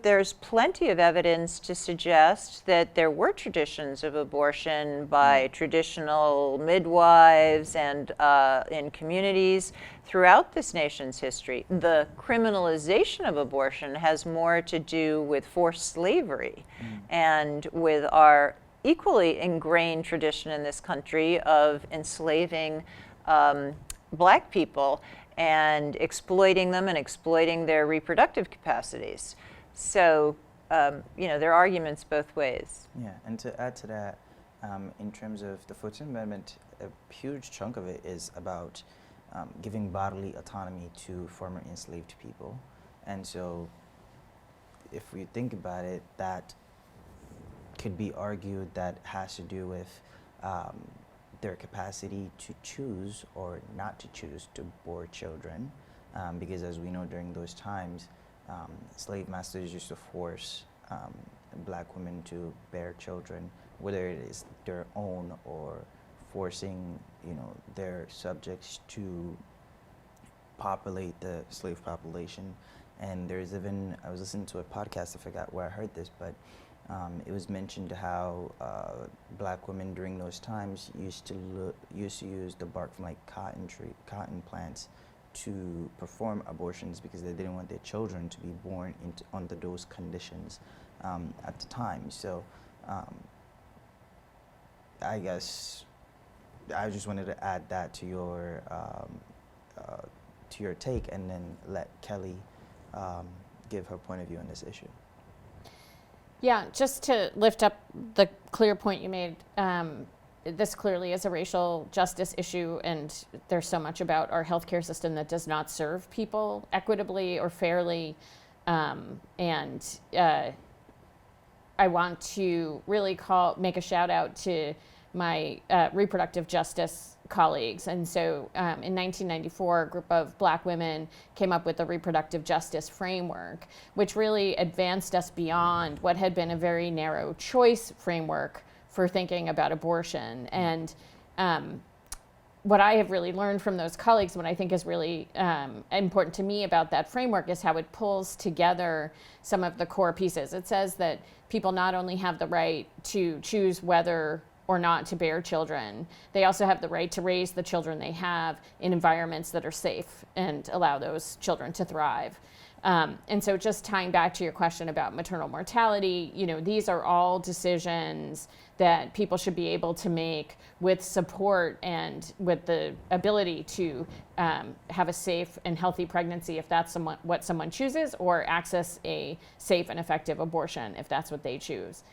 there's plenty of evidence to suggest that there were traditions of abortion by traditional midwives and in communities throughout this nation's history. The criminalization of abortion has more to do with forced slavery and with our equally ingrained tradition in this country of enslaving Black people and exploiting them and exploiting their reproductive capacities. So, there are arguments both ways. Yeah, and to add to that, in terms of the 14th Amendment, a huge chunk of it is about giving bodily autonomy to former enslaved people. And so, if we think about it, that could be argued that has to do with their capacity to choose or not to choose to bore children, because as we know, during those times, slave masters used to force Black women to bear children, whether it is their own or forcing, their subjects to populate the slave population. And there's even, I was listening to a podcast, I forgot where I heard this, but it was mentioned how Black women during those times used to use the bark from like cotton plants to perform abortions because they didn't want their children to be born under those conditions at the time. So I guess I just wanted to add that to your take, and then let Kelly give her point of view on this issue. Yeah, just to lift up the clear point you made, this clearly is a racial justice issue, and there's so much about our healthcare system that does not serve people equitably or fairly. I want to really make a shout out to my reproductive justice colleagues. And so in 1994, a group of Black women came up with a reproductive justice framework, which really advanced us beyond what had been a very narrow choice framework for thinking about abortion. And what I have really learned from those colleagues, what I think is really important to me about that framework, is how it pulls together some of the core pieces. It says that people not only have the right to choose whether or not to bear children, they also have the right to raise the children they have in environments that are safe and allow those children to thrive. And so just tying back to your question about maternal mortality, these are all decisions that people should be able to make with support and with the ability to have a safe and healthy pregnancy if that's what someone chooses, or access a safe and effective abortion if that's what they choose.